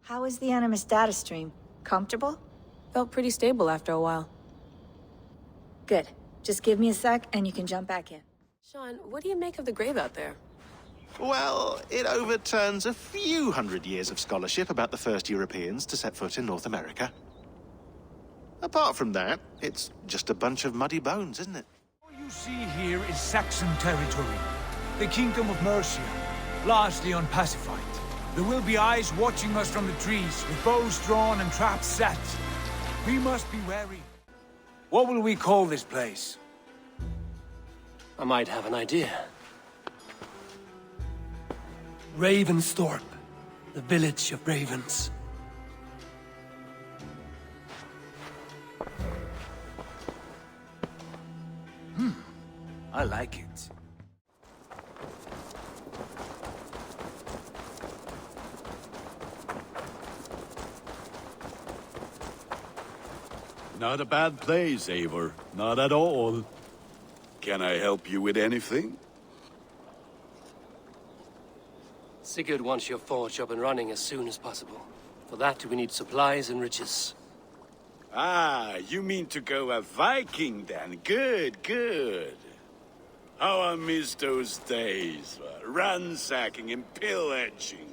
How was the Animus data stream? Comfortable? Felt pretty stable after a while. Good. Just give me a sec and you can jump back in. Sean, what do you make of the grave out there? Well, it overturns a few hundred years of scholarship about the first Europeans to set foot in North America. Apart from that, it's just a bunch of muddy bones, isn't it? All you see here is Saxon territory. The Kingdom of Mercia, largely unpacified. There will be eyes watching us from the trees, with bows drawn and traps set. We must be wary. What will we call this place? I might have an idea. Ravensthorpe, the village of ravens. I like it. Not a bad place, Eivor. Not at all. Can I help you with anything? Sigurd wants your forge up and running as soon as possible. For that, we need supplies and riches. Ah, you mean to go a Viking then? Good, good. How I miss those days. Ransacking and pillaging.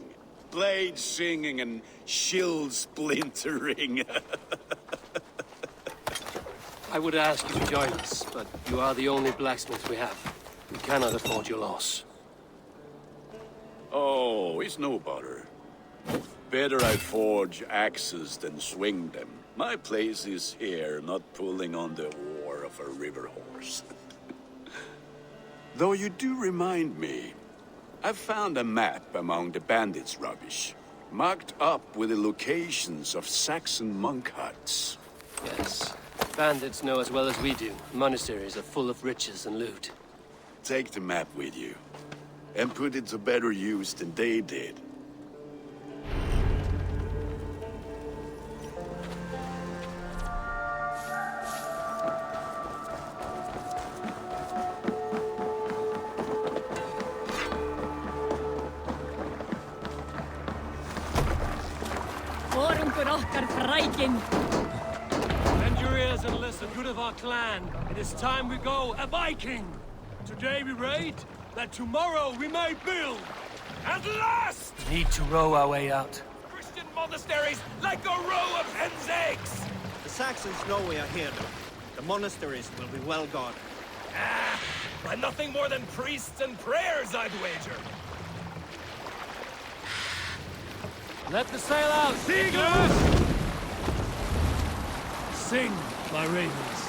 Blade singing and shield splintering. I would ask you to join us, but you are the only blacksmith we have. We cannot afford your loss. Oh, it's no bother. Better I forge axes than swing them. My place is here, not pulling on the oar of a river horse. Though you do remind me, I found a map among the bandits' rubbish, marked up with the locations of Saxon monk huts. Yes. Bandits know as well as we do. Monasteries are full of riches and loot. Take the map with you, and put it to better use than they did. Bend your ears and listen, good of our clan. It is time we go a Viking. Today we raid, that tomorrow we may build. At last! We need to row our way out. Christian monasteries like a row of hen's eggs! The Saxons know we are here, though. The monasteries will be well guarded. By nothing more than priests and prayers, I'd wager. Let the sail out! Seagulls! Sing, my ravens.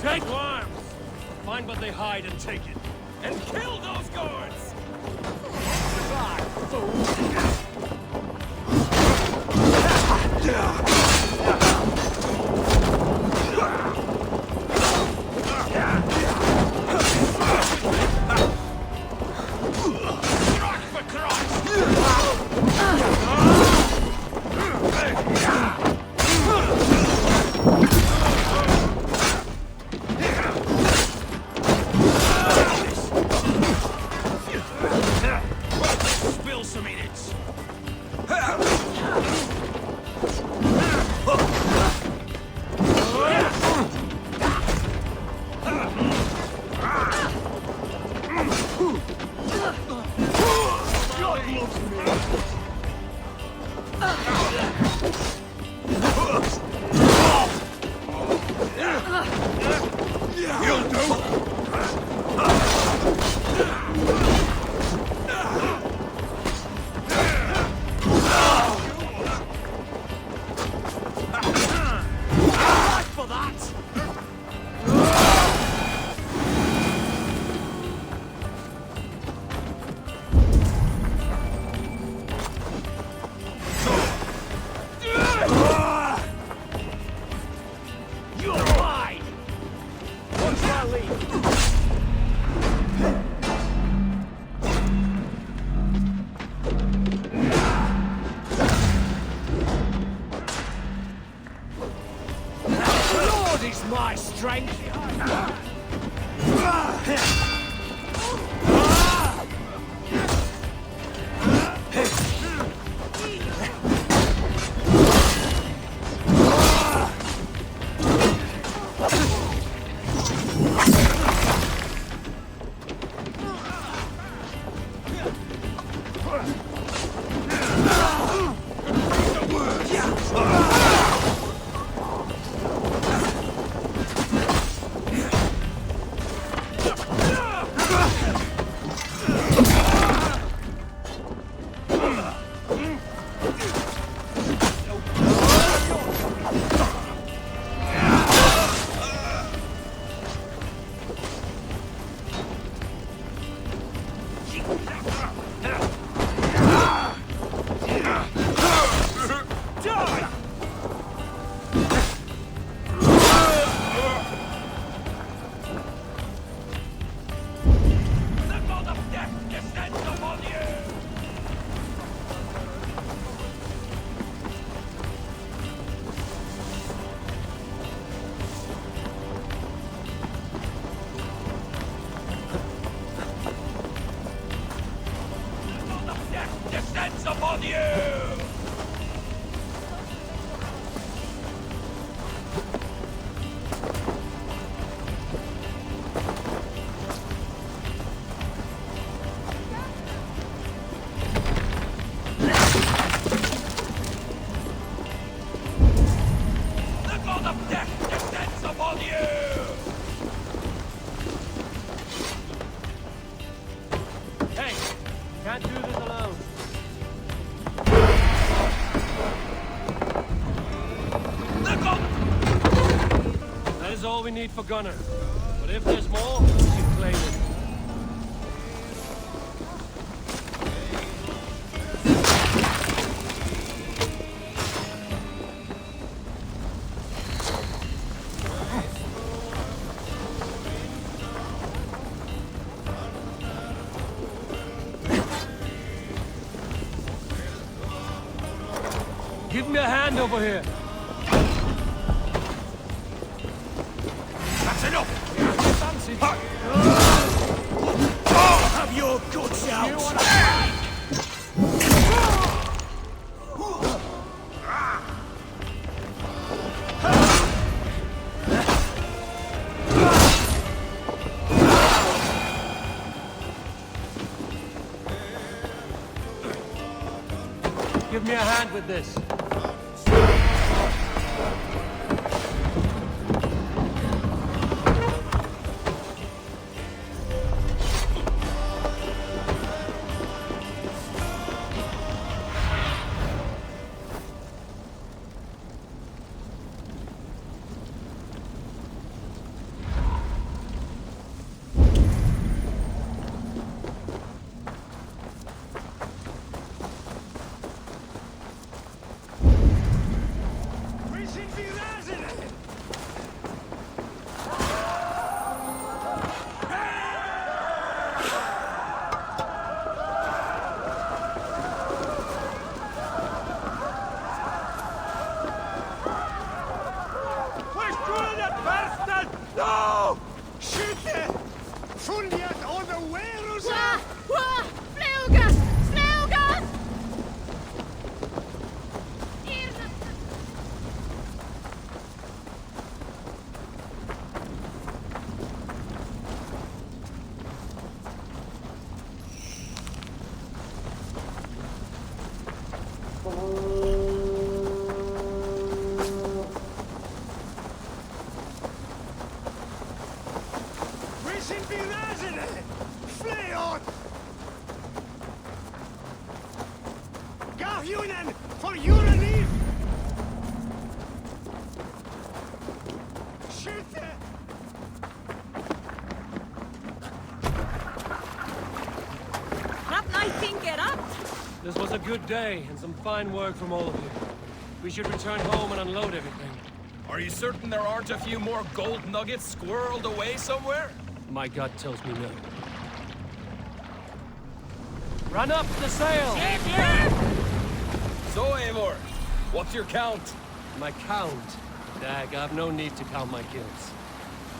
Take arms! Find what they hide and take it. And kill those guards! My strength! Upon you! The god of death descends upon you! Hey, can't do this alone. That is all we need for Gunner. But if there's more, we can claim it. Give me a hand over here. That's enough! Have your guts out! Give me a hand with this. No! Skytte! Fulget unaware! Fluga! Fluga! We should be resident! good day and some fine work from all of you. We should return home and unload everything. Are you certain there aren't a few more gold nuggets squirreled away somewhere? My gut tells me no. Run up the sail! So, Eivor, what's your count? My count? Dag, I've no need to count my kills.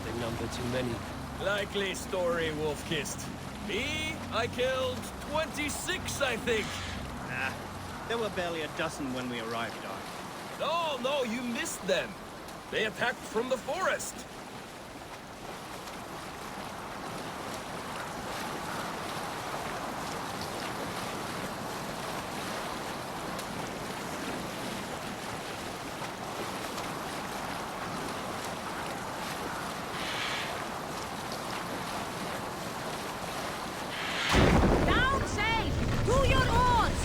They number too many. Likely story, Wolf-Kissed. Me, I killed 26, I think. Nah, there were barely a dozen when we arrived, Doc. No, you missed them. They attacked from the forest. Down safe! To your oars!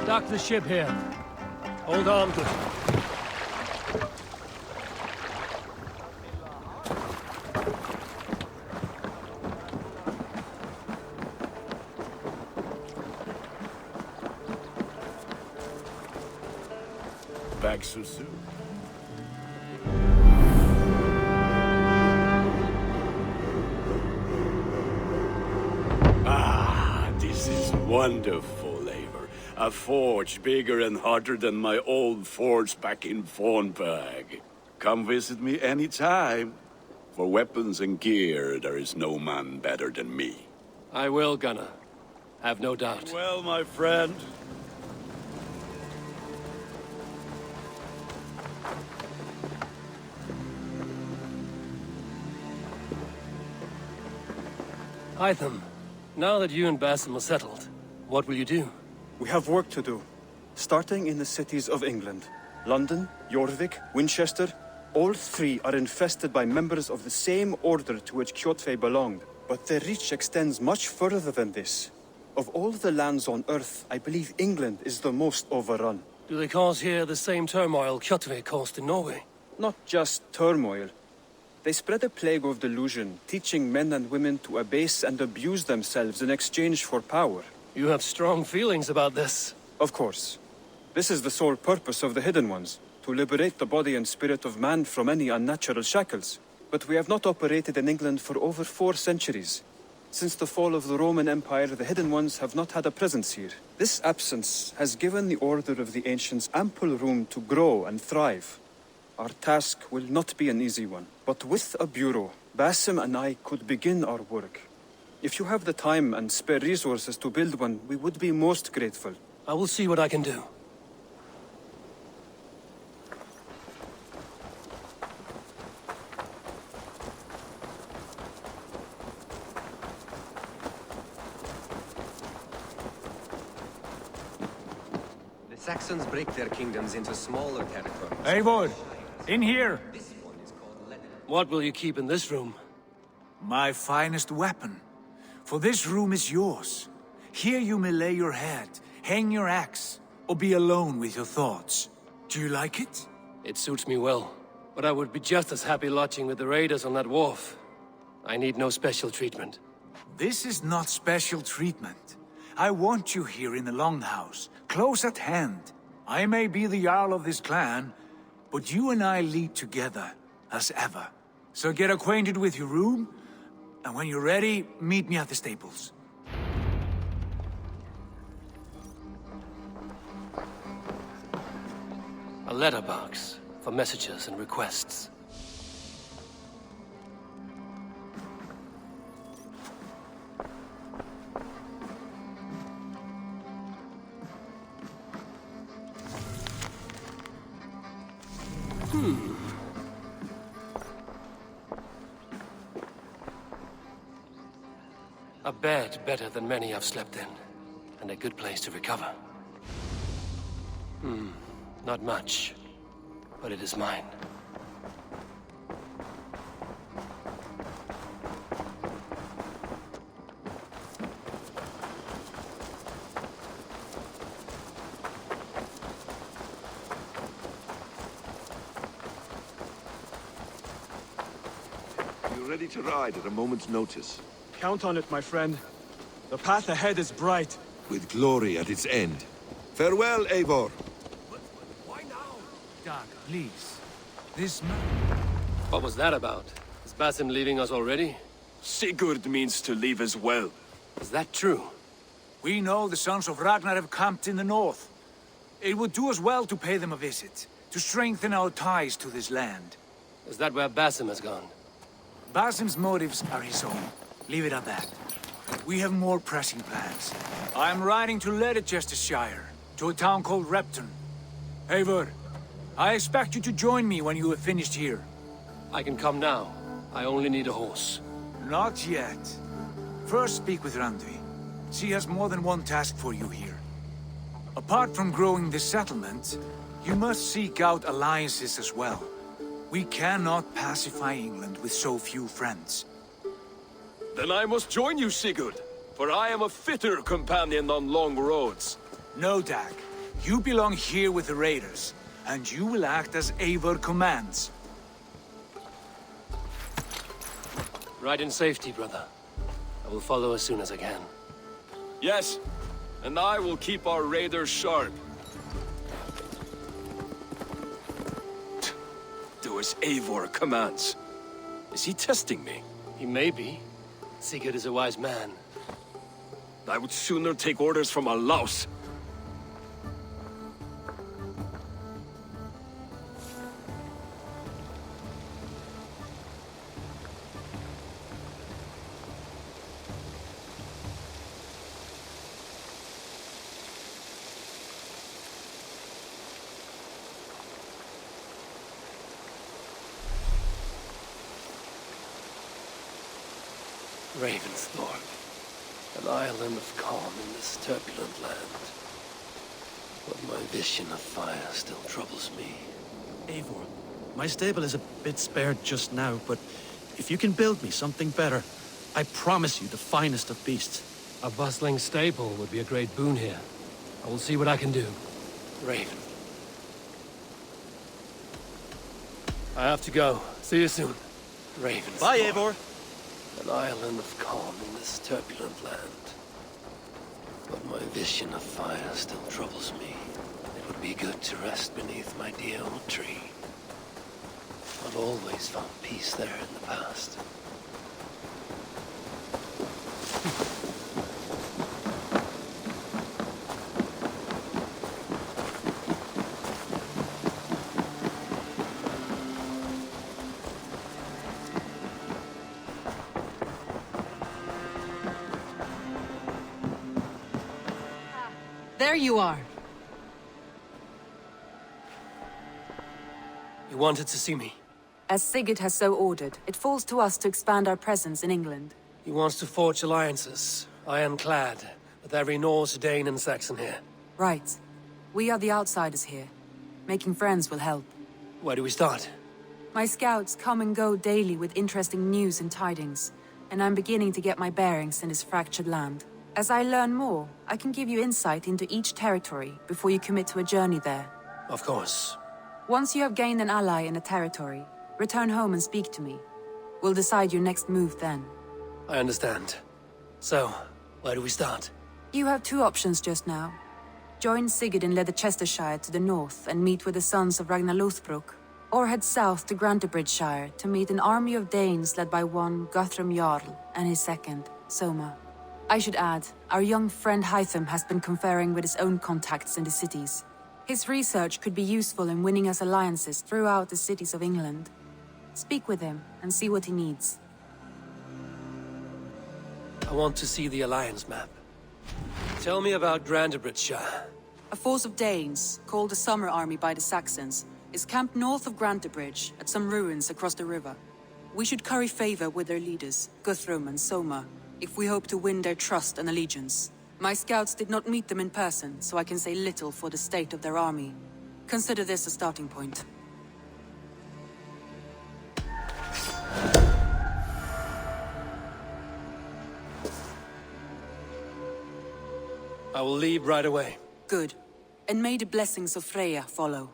Dock the ship here. Hold on, good. Back so soon. Ah, this is wonderful, Eivor. A forge bigger and hotter than my old forge back in Fornberg. Come visit me anytime. For weapons and gear, there is no man better than me. I will, Gunnar. Have no doubt. Well, my friend. Hytham, now that you and Basim are settled, what will you do? We have work to do, starting in the cities of England. London, Jorvik, Winchester, all three are infested by members of the same order to which Kjotve belonged. But their reach extends much further than this. Of all the lands on Earth, I believe England is the most overrun. Do they cause here the same turmoil Kjotve caused in Norway? Not just turmoil. They spread a plague of delusion, teaching men and women to abase and abuse themselves in exchange for power. You have strong feelings about this. Of course. This is the sole purpose of the Hidden Ones, to liberate the body and spirit of man from any unnatural shackles. But we have not operated in England for over 4 centuries. Since the fall of the Roman Empire, the Hidden Ones have not had a presence here. This absence has given the Order of the Ancients ample room to grow and thrive. Our task will not be an easy one, but with a bureau, Basim and I could begin our work. If you have the time and spare resources to build one, we would be most grateful. I will see what I can do. The Saxons break their kingdoms into smaller territories. Eivor, in here! What will you keep in this room? My finest weapon. For this room is yours. Here you may lay your head, hang your axe, or be alone with your thoughts. Do you like it? It suits me well, but I would be just as happy lodging with the raiders on that wharf. I need no special treatment. This is not special treatment. I want you here in the Longhouse, close at hand. I may be the Jarl of this clan, but you and I lead together, as ever. So get acquainted with your room, and when you're ready, meet me at the stables. A letterbox for messages and requests. A bed better than many I've slept in, and a good place to recover. Not much, but it is mine. ready to ride at a moment's notice. Count on it, my friend. The path ahead is bright. With glory at its end. Farewell, Eivor. Why now? Dag, please. This man... What was that about? Is Basim leaving us already? Sigurd means to leave as well. Is that true? We know the sons of Ragnar have camped in the north. It would do us well to pay them a visit, to strengthen our ties to this land. Is that where Basim has gone? Basim's motives are his own. Leave it at that. We have more pressing plans. I am riding to Leicestershire, to a town called Repton. Eivor, I expect you to join me when you have finished here. I can come now. I only need a horse. Not yet. First speak with Randvi. She has more than one task for you here. Apart from growing this settlement, you must seek out alliances as well. We cannot pacify England with so few friends. Then I must join you, Sigurd, for I am a fitter companion on long roads. No, Dag. You belong here with the raiders, and you will act as Eivor commands. Ride in safety, brother. I will follow as soon as I can. Yes, and I will keep our raiders sharp. Do as Eivor commands. Is he testing me? He may be. Sigurd is a wise man. I would sooner take orders from a louse. Ravensthorpe, an island of calm in this turbulent land. But my vision of fire still troubles me. Eivor, my stable is a bit spared just now, but if you can build me something better, I promise you the finest of beasts. A bustling stable would be a great boon here. I will see what I can do. Raven. I have to go. See you soon. Ravens. Bye, Eivor. An island of calm in this turbulent land. But my vision of fire still troubles me. It would be good to rest beneath my dear old tree. I've always found peace there in the past. There you are. You wanted to see me? As Sigurd has so ordered, it falls to us to expand our presence in England. He wants to forge alliances, ironclad, with every Norse, Dane and Saxon here. Right. We are the outsiders here. Making friends will help. Where do we start? My scouts come and go daily with interesting news and tidings, and I'm beginning to get my bearings in this fractured land. As I learn more, I can give you insight into each territory before you commit to a journey there. Of course. Once you have gained an ally in a territory, return home and speak to me. We'll decide your next move then. I understand. So, where do we start? You have two options just now. Join Sigurd in Leicestershire to the north and meet with the sons of Ragnar Lothbrok, or head south to Grantebridgeshire to meet an army of Danes led by one Guthrum Jarl and his second, Soma. I should add, our young friend Hytham has been conferring with his own contacts in the cities. His research could be useful in winning us alliances throughout the cities of England. Speak with him and see what he needs. I want to see the alliance map. Tell me about Grantebridgeshire. A force of Danes, called the Summer Army by the Saxons, is camped north of Grantebridge at some ruins across the river. We should curry favor with their leaders, Guthrum and Soma, if we hope to win their trust and allegiance. My scouts did not meet them in person, so I can say little for the state of their army. Consider this a starting point. I will leave right away. Good. And may the blessings of Freya follow.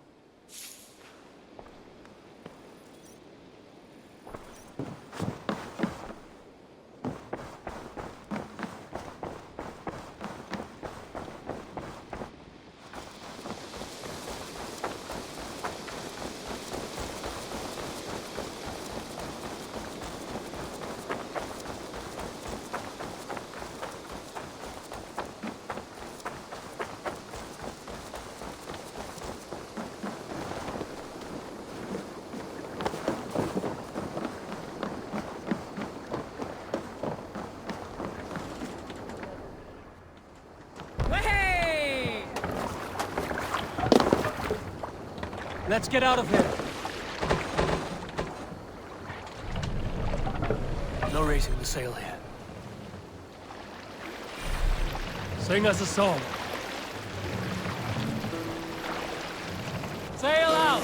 Let's get out of here. No raising the sail here. Sing us a song. Sail out!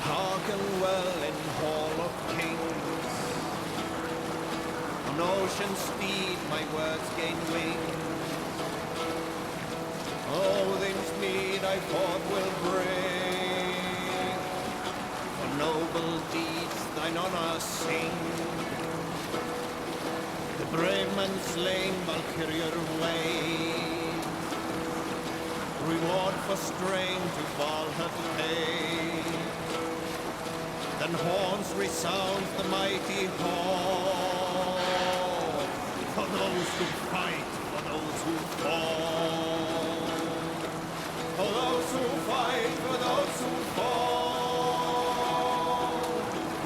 Hearken well in Hall of Kings. On ocean speed my words gain wings. Odin's mead I fought will bring. For noble deeds thine honor sing. The brave man slain Valkyrier ways. Reward for strain to Valhalla pay. Then horns resound the mighty hall. For those who fight, for those who fall. For those who fight, for those who fall.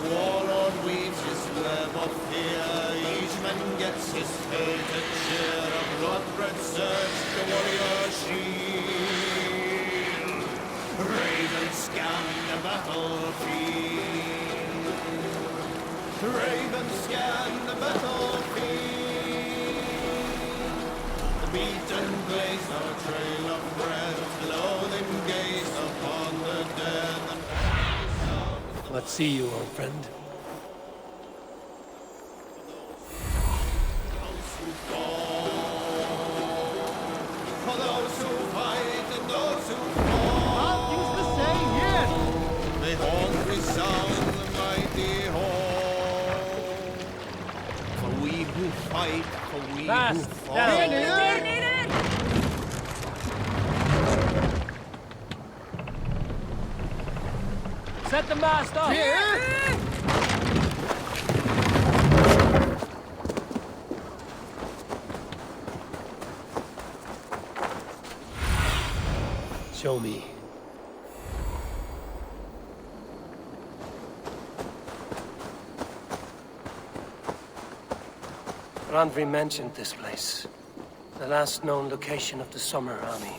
Warlord weaves his web of fear. Each man gets his fated share of blood-red surge, the warrior shield. Ravens scan the battlefield. Ravens scan the battlefield. The beaten blaze our trail of breath. Loathing gaze upon the dead. Let's see you, old friend. For those who fight and those who fall. Use the same here. May horns resound the mighty hall. For we who fight, for we who fall. Set the mast up! Show me. Randvi mentioned this place. The last known location of the Summer Army.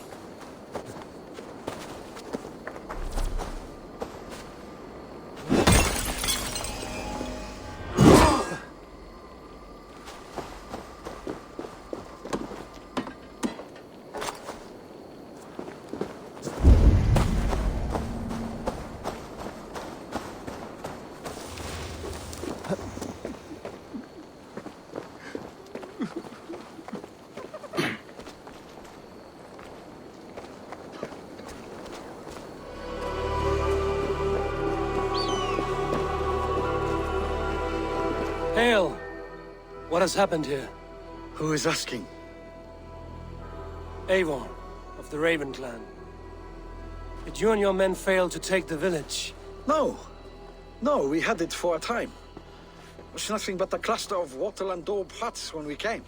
Hail! What has happened here? Who is asking? Eivor, of the Raven clan. Did you and your men fail to take the village? No. No, we had it for a time. It was nothing but a cluster of wattle and daub huts when we came.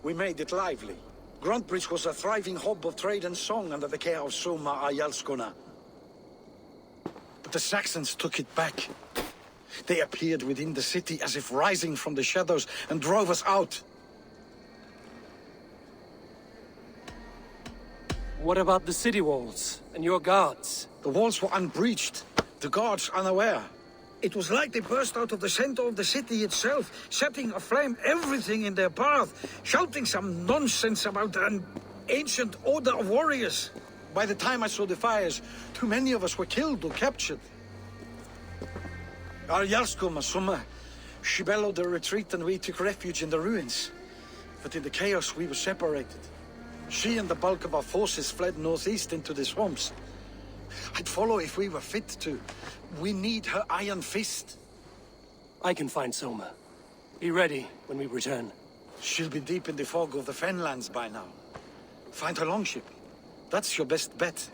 We made it lively. Gruntbridge was a thriving hub of trade and song under the care of Soma Ayalskona. But the Saxons took it back. They appeared within the city as if rising from the shadows and drove us out. What about the city walls and your guards? The walls were unbreached, the guards unaware. It was like they burst out of the center of the city itself, setting aflame everything in their path, shouting some nonsense about an ancient order of warriors. By the time I saw the fires, too many of us were killed or captured. Our Yarskoma, Summa, she bellowed a retreat and we took refuge in the ruins. But in the chaos we were separated. She and the bulk of our forces fled northeast into the swamps. I'd follow if we were fit to. We need her iron fist. I can find Soma. Be ready when we return. She'll be deep in the fog of the Fenlands by now. Find her longship. That's your best bet.